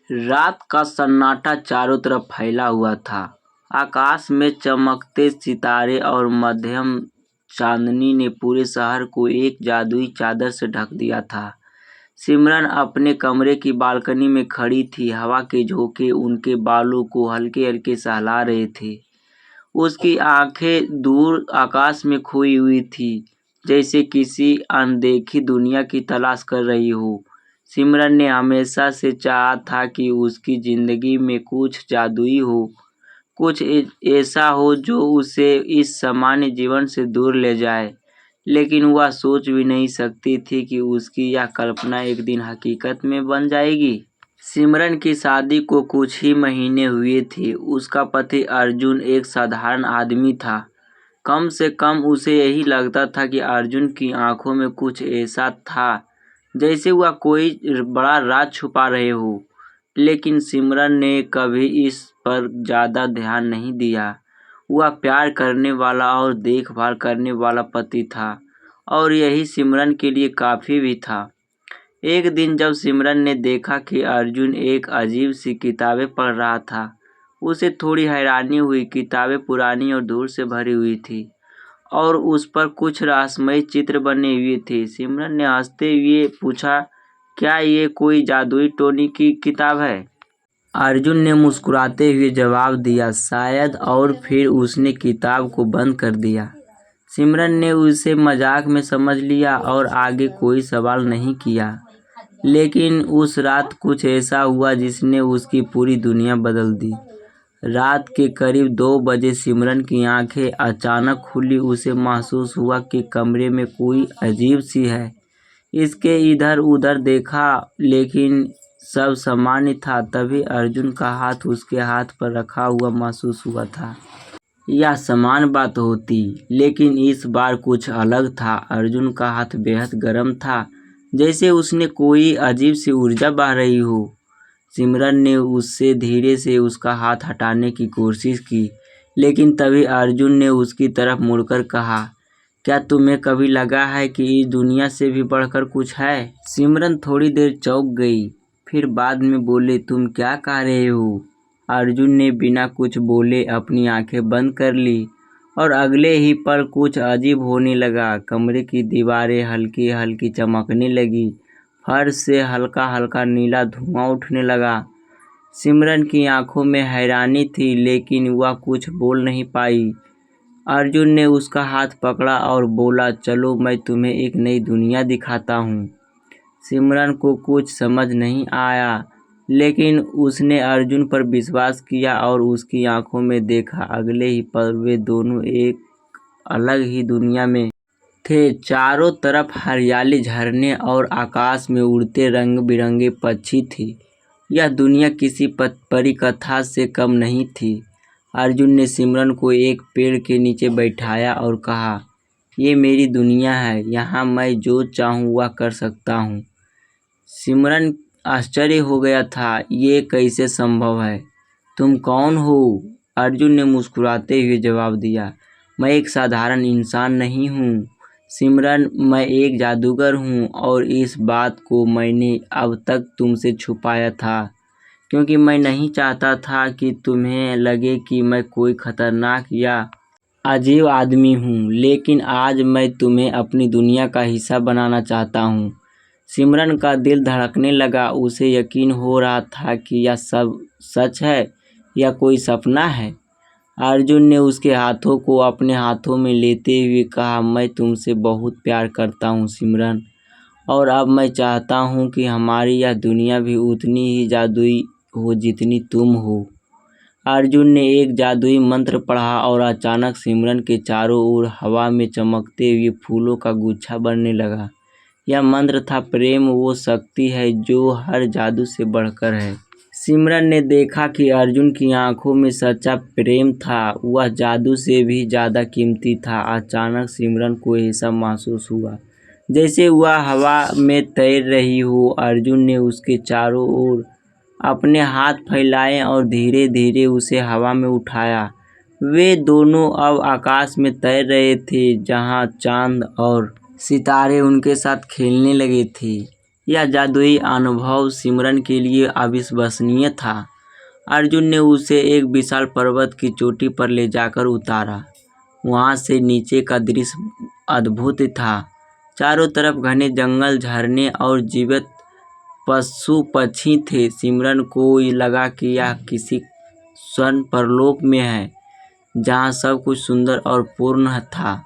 रात का सन्नाटा चारों तरफ फैला हुआ था। आकाश में चमकते सितारे और मध्यम चांदनी ने पूरे शहर को एक जादुई चादर से ढक दिया था। सिमरन अपने कमरे की बालकनी में खड़ी थी। हवा के झोंके उनके बालों को हल्के-हल्के सहला रहे थे। उसकी आंखें दूर आकाश में खोई हुई थीं, जैसे किसी अनदेखी दुनिया की तलाश कर रही हो। सिमरन ने हमेशा से चाहा था कि उसकी ज़िंदगी में कुछ जादुई हो, कुछ ऐसा हो जो उसे इस सामान्य जीवन से दूर ले जाए। लेकिन वह सोच भी नहीं सकती थी कि उसकी यह कल्पना एक दिन हकीकत में बन जाएगी। सिमरन की शादी को कुछ ही महीने हुए थे। उसका पति अर्जुन एक साधारण आदमी था। कम से कम उसे यही लगता था कि अर्जुन की आंखों में कुछ ऐसा था जैसे वह कोई बड़ा राज छुपा रहे हो। लेकिन सिमरन ने कभी इस पर ज़्यादा ध्यान नहीं दिया। वह प्यार करने वाला और देखभाल करने वाला पति था, और यही सिमरन के लिए काफ़ी भी था। एक दिन जब सिमरन ने देखा कि अर्जुन एक अजीब सी किताबें पढ़ रहा था, उसे थोड़ी हैरानी हुई। किताबें पुरानी और धूल से भरी हुई थी और उस पर कुछ रहस्यमय चित्र बने हुए थे। सिमरन ने हंसते हुए पूछा, क्या ये कोई जादुई टोनी की किताब है? अर्जुन ने मुस्कुराते हुए जवाब दिया, शायद, और फिर उसने किताब को बंद कर दिया। सिमरन ने उसे मजाक में समझ लिया और आगे कोई सवाल नहीं किया। लेकिन उस रात कुछ ऐसा हुआ जिसने उसकी पूरी दुनिया बदल दी। रात के करीब 2 बजे सिमरन की आंखें अचानक खुली। उसे महसूस हुआ कि कमरे में कोई अजीब सी है। इसके इधर उधर देखा, लेकिन सब सामान्य था। तभी अर्जुन का हाथ उसके हाथ पर रखा हुआ महसूस हुआ था। यह समान बात होती, लेकिन इस बार कुछ अलग था। अर्जुन का हाथ बेहद गर्म था, जैसे उसने कोई अजीब सी ऊर्जा बह रही हो। सिमरन ने उससे धीरे से उसका हाथ हटाने की कोशिश की, लेकिन तभी अर्जुन ने उसकी तरफ मुड़कर कहा, क्या तुम्हें कभी लगा है कि इस दुनिया से भी बढ़कर कुछ है? सिमरन थोड़ी देर चौंक गई, फिर बाद में बोले, तुम क्या कह रहे हो? अर्जुन ने बिना कुछ बोले अपनी आंखें बंद कर ली और अगले ही पल कुछ अजीब होने लगा। कमरे की दीवारें हल्की हल्की चमकने लगी, फर्श से हल्का हल्का नीला धुआं उठने लगा। सिमरन की आंखों में हैरानी थी, लेकिन वह कुछ बोल नहीं पाई। अर्जुन ने उसका हाथ पकड़ा और बोला, चलो मैं तुम्हें एक नई दुनिया दिखाता हूँ। सिमरन को कुछ समझ नहीं आया, लेकिन उसने अर्जुन पर विश्वास किया और उसकी आंखों में देखा। अगले ही पल वे दोनों एक अलग ही दुनिया में थे। चारों तरफ हरियाली, झरने और आकाश में उड़ते रंग बिरंगे पक्षी थे। यह दुनिया किसी परी कथा से कम नहीं थी। अर्जुन ने सिमरन को एक पेड़ के नीचे बैठाया और कहा, ये मेरी दुनिया है, यहाँ मैं जो चाहूँ वह कर सकता हूँ। सिमरन आश्चर्य हो गया था, ये कैसे संभव है? तुम कौन हो? अर्जुन ने मुस्कुराते हुए जवाब दिया, मैं एक साधारण इंसान नहीं हूँ सिमरन, मैं एक जादूगर हूँ, और इस बात को मैंने अब तक तुमसे छुपाया था, क्योंकि मैं नहीं चाहता था कि तुम्हें लगे कि मैं कोई खतरनाक या अजीब आदमी हूँ। लेकिन आज मैं तुम्हें अपनी दुनिया का हिस्सा बनाना चाहता हूँ। सिमरन का दिल धड़कने लगा। उसे यकीन हो रहा था कि यह सब सच है या कोई सपना है। अर्जुन ने उसके हाथों को अपने हाथों में लेते हुए कहा, मैं तुमसे बहुत प्यार करता हूँ सिमरन, और अब मैं चाहता हूँ कि हमारी यह दुनिया भी उतनी ही जादुई हो जितनी तुम हो। अर्जुन ने एक जादुई मंत्र पढ़ा और अचानक सिमरन के चारों ओर हवा में चमकते हुए फूलों का गुच्छा बनने लगा। यह मंत्र था, प्रेम वो शक्ति है जो हर जादू से बढ़कर है। सिमरन ने देखा कि अर्जुन की आंखों में सच्चा प्रेम था, वह जादू से भी ज़्यादा कीमती था। अचानक सिमरन को ऐसा महसूस हुआ जैसे वह हवा में तैर रही हो। अर्जुन ने उसके चारों ओर अपने हाथ फैलाए और धीरे धीरे उसे हवा में उठाया। वे दोनों अब आकाश में तैर रहे थे, जहां चांद और सितारे उनके साथ खेलने लगे थे। यह जादुई अनुभव सिमरन के लिए अविश्वसनीय था। अर्जुन ने उसे एक विशाल पर्वत की चोटी पर ले जाकर उतारा। वहां से नीचे का दृश्य अद्भुत था। चारों तरफ घने जंगल, झरने और जीवित पशु पक्षी थे। सिमरन को लगा कि यह किसी स्वर्ण परलोक में है, जहाँ सब कुछ सुंदर और पूर्ण था।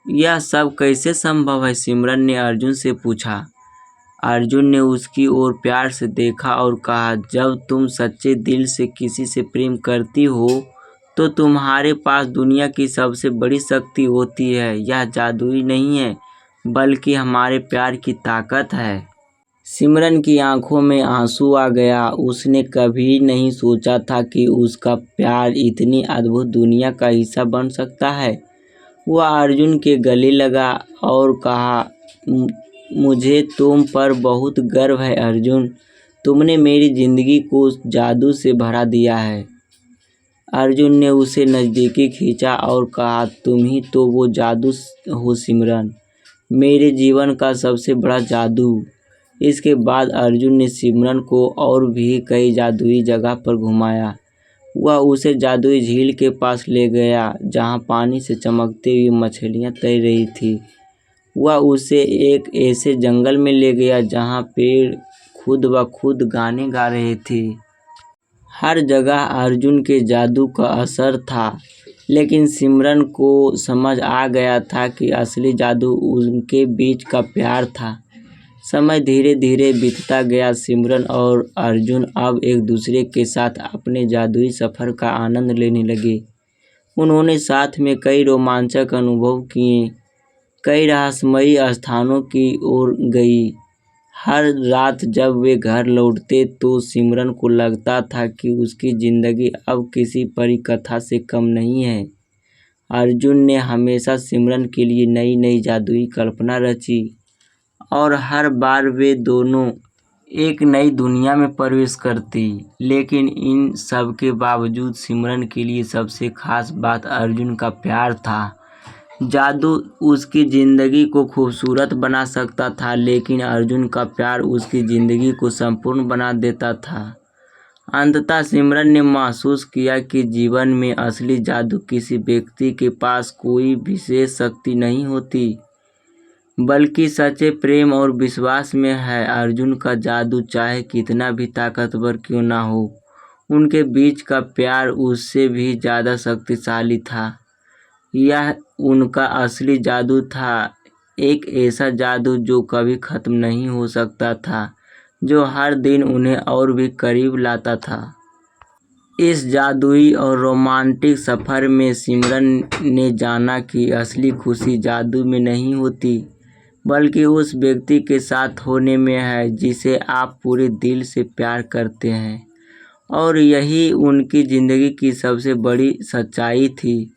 यह सब कैसे संभव है? सिमरन ने अर्जुन से पूछा। अर्जुन ने उसकी ओर प्यार से देखा और कहा, जब तुम सच्चे दिल से किसी से प्रेम करती हो तो तुम्हारे पास दुनिया की सबसे बड़ी शक्ति होती है। यह जादुई नहीं है, बल्कि हमारे प्यार की ताकत है। सिमरन की आंखों में आंसू आ गया। उसने कभी नहीं सोचा था कि उसका प्यार इतनी अद्भुत दुनिया का हिस्सा बन सकता है। वह अर्जुन के गले लगा और कहा, मुझे तुम पर बहुत गर्व है अर्जुन। तुमने मेरी जिंदगी को जादू से भरा दिया है। अर्जुन ने उसे नज़दीकी खींचा और कहा, तुम ही तो वो जादू हो सिमरन, मेरे जीवन का सबसे बड़ा जादू। इसके बाद अर्जुन ने सिमरन को और भी कई जादुई जगह पर घुमाया। वह उसे जादुई झील के पास ले गया, जहाँ पानी से चमकती हुई मछलियाँ तैर रही थी। वह उसे एक ऐसे जंगल में ले गया जहाँ पेड़ खुद ब खुद गाने गा रहे थे। हर जगह अर्जुन के जादू का असर था, लेकिन सिमरन को समझ आ गया था कि असली जादू उनके बीच का प्यार था। समय धीरे धीरे बीतता गया। सिमरन और अर्जुन अब एक दूसरे के साथ अपने जादुई सफ़र का आनंद लेने लगे। उन्होंने साथ में कई रोमांचक अनुभव किए, कई रहस्यमयी स्थानों की ओर गई। हर रात जब वे घर लौटते तो सिमरन को लगता था कि उसकी ज़िंदगी अब किसी परी कथा से कम नहीं है। अर्जुन ने हमेशा सिमरन के लिए नई नई जादुई कल्पना रची और हर बार वे दोनों एक नई दुनिया में प्रवेश करती। लेकिन इन सब के बावजूद सिमरन के लिए सबसे खास बात अर्जुन का प्यार था। जादू उसकी ज़िंदगी को खूबसूरत बना सकता था, लेकिन अर्जुन का प्यार उसकी ज़िंदगी को संपूर्ण बना देता था। अंततः सिमरन ने महसूस किया कि जीवन में असली जादू किसी व्यक्ति के पास कोई विशेष शक्ति नहीं होती, बल्कि सच्चे प्रेम और विश्वास में है। अर्जुन का जादू चाहे कितना भी ताकतवर क्यों ना हो, उनके बीच का प्यार उससे भी ज़्यादा शक्तिशाली था। यह उनका असली जादू था, एक ऐसा जादू जो कभी ख़त्म नहीं हो सकता था, जो हर दिन उन्हें और भी करीब लाता था। इस जादुई और रोमांटिक सफ़र में सिमरन ने जाना कि असली खुशी जादू में नहीं होती, बल्कि उस व्यक्ति के साथ होने में है जिसे आप पूरे दिल से प्यार करते हैं। और यही उनकी ज़िंदगी की सबसे बड़ी सच्चाई थी,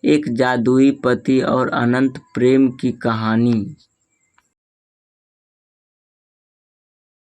एक जादुई पति और अनंत प्रेम की कहानी।